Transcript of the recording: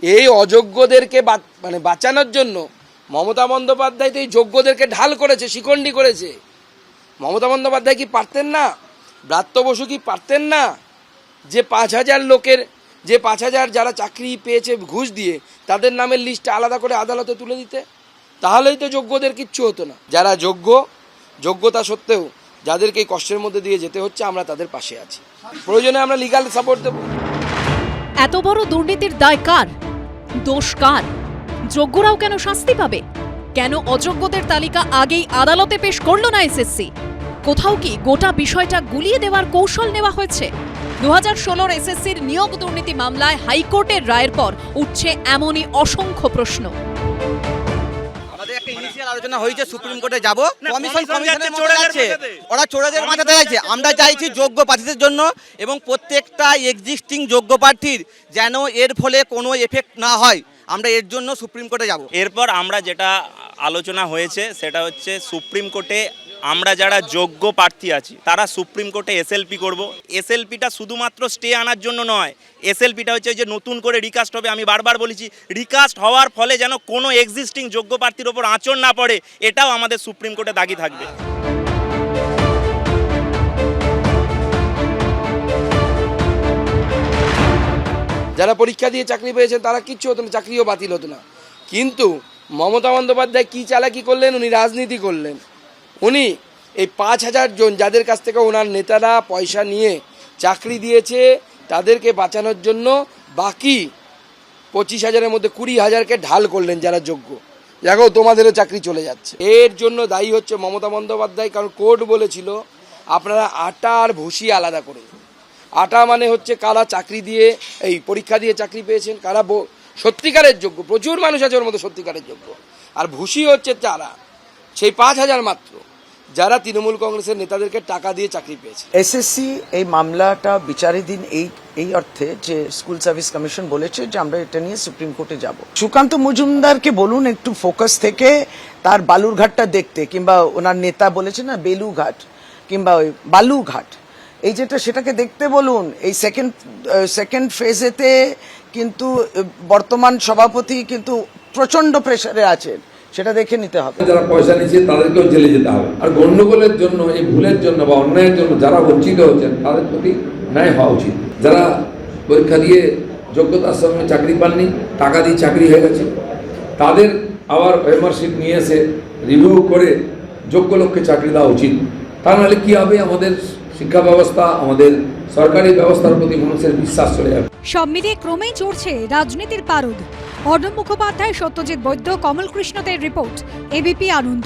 এই অযোগ্যদেরকে মানে বাঁচানোর জন্য মমতা বন্দ্যোপাধ্যায় তো এই যোগ্যদেরকে ঢাল করেছে, শিকন্ডি করেছে। মমতা বন্দ্যোপাধ্যায় কি পারতেন না? ব্রাত্য বসু কি পারতেন না যে 5,000 লোকের, যে 5,000 যারা চাকরি পেয়েছে ঘুষ দিয়ে, তাদের নামের লিস্ট আলাদা করে আদালতে তুলে দিতে? তাহলেই তো যোগ্যদের কিচ্ছু হতো না। যারা যোগ্যতা সত্ত্বেও যাদেরকে এই কষ্টের মধ্যে দিয়ে যেতে হচ্ছে, আমরা তাদের পাশে আছি। প্রয়োজনে আমরা লিগ্যাল সাপোর্ট দেব। এত বড় দুর্নীতির দায় কার? দোষ কার? যোগ্যরাও কেন শাস্তি পাবে? কেন অযোগ্যদের তালিকা আগেই আদালতে পেশ করলো না এসএসসি? কোথাও কি গোটা বিষয়টা গুলিয়ে দেওয়ার কৌশল নেওয়া হয়েছে? 2016 এসএসসির নিয়োগ দুর্নীতি মামলায় হাইকোর্টের রায়ের পর উঠছে এমনই অসংখ্য প্রশ্ন। আমাদের একটা ইনিশিয়াল আলোচনা হয়েছে, সুপ্রিম কোর্টে যাব, কমিশনের মধ্যে যাচ্ছে, ওরা চোরাদের মাথাতে আছে। আমরা চাইছি যোগ্য প্রার্থীদের জন্য এবং প্রত্যেকটা এক্সিস্টিং যোগ্য প্রার্থীর যেন এর ফলে কোনো এফেক্ট না হয়, আমরা এর জন্য সুপ্রিম কোর্টে যাব। এরপর আমরা যেটা আলোচনা হয়েছে সেটা হচ্ছে সুপ্রিম কোর্টে আমরা যারা যোগ্য প্রার্থী আছি তারা সুপ্রিম কোর্টে এসএলপি করব। এসএলপিটা শুধুমাত্র স্টে আনার জন্য নয়, এসএলপিটা হচ্ছে যে নতুন করে রিকাস্ট হবে। আমি বারবার বলেছি, রিকাস্ট হওয়ার ফলে যেন কোনো এক্সিস্টিং যোগ্য প্রার্থীর ওপর আঁচড় না পড়ে, এটাও আমাদের সুপ্রিম কোর্টে দাগি থাকবে। যারা পরীক্ষা দিয়ে চাকরি পেয়েছেন তারা কিচ্ছু হতো না, চাকরিও বাতিল হতো না। কিন্তু মমতা বন্দ্যোপাধ্যায় কী চালাকি করলেন? উনি রাজনীতি করলেন। উনি এই 5,000 জন যাদের কাছ থেকে ওনার নেতারা পয়সা নিয়ে চাকরি দিয়েছে, তাদেরকে বাঁচানোর জন্য বাকি 25,000-এর মধ্যে 20,000-কে ঢাল করলেন যারা যোগ্য। দেখো, তোমাদেরও চাকরি চলে যাচ্ছে। এর জন্য দায়ী হচ্ছে মমতা বন্দ্যোপাধ্যায়, কারণ কোর্ট বলেছিল আপনারা আটা আর ভুসি আলাদা করে। আটা মানে হচ্ছে কারা চাকরি দিয়ে, এই পরীক্ষা দিয়ে চাকরি পেয়েছেন, কারা সত্যিকারের যোগ্য, প্রচুর মানুষ আছে ওর মধ্যে সত্যিকারের যোগ্য। আর ভুসি হচ্ছে তারা, সেই 5,000 মাত্র যারা তৃণমূল কংগ্রেসের নেতাদেরকে টাকা দিয়ে চাকরি পেয়েছে। এসএসসি এই মামলাটা বিচারাধীন এই অর্থে যে স্কুল সার্ভিস কমিশন বলেছে যে আমরা এটা নিয়ে সুপ্রিম কোর্টে যাব। সুকান্ত মজুমদারকে বলুন একটু ফোকাস থেকে তার বালুরঘাটটা দেখতে, কিংবা ওনার নেতা বলেছে না বেলুঘাট কিংবা ওই বালুঘাট, এই যেটা সেটাকে দেখতে বলুন। এই সেকেন্ড ফেজেতে কিন্তু বর্তমান সভাপতি কিন্তু প্রচন্ড প্রেসারে আছেন, সেটা দেখে নিতে হবে। যারা পয়সা নিচ্ছে তাদেরকেও জেলে যেতে হবে। আর গন্ডগোলের জন্য, এই ভুলের জন্য বা অন্যায়ের জন্য যারা বঞ্চিত হচ্ছেন তাদের প্রতি ন্যায় হওয়া উচিত। যারা পরীক্ষা দিয়ে যোগ্যতার সঙ্গে চাকরি পাননি, টাকা দিয়ে চাকরি হয়ে গেছে, তাদের আবার মেম্বারশিপ নিয়ে এসে রিভিউ করে যোগ্য লোককে চাকরি দেওয়া উচিত। তা নাহলে কী হবে, আমাদের শিক্ষা ব্যবস্থা, আমাদের সরকারি ব্যবস্থার প্রতি মানুষের বিশ্বাস চলে যাবে। সব মিলিয়ে ক্রমেই চড়ছে রাজনীতির পারদ। অর্ণব মুখোপাধ্যায়, সত্যজিৎ বৈদ্য, কমল কৃষ্ণদের রিপোর্ট, এবিপি আনন্দ।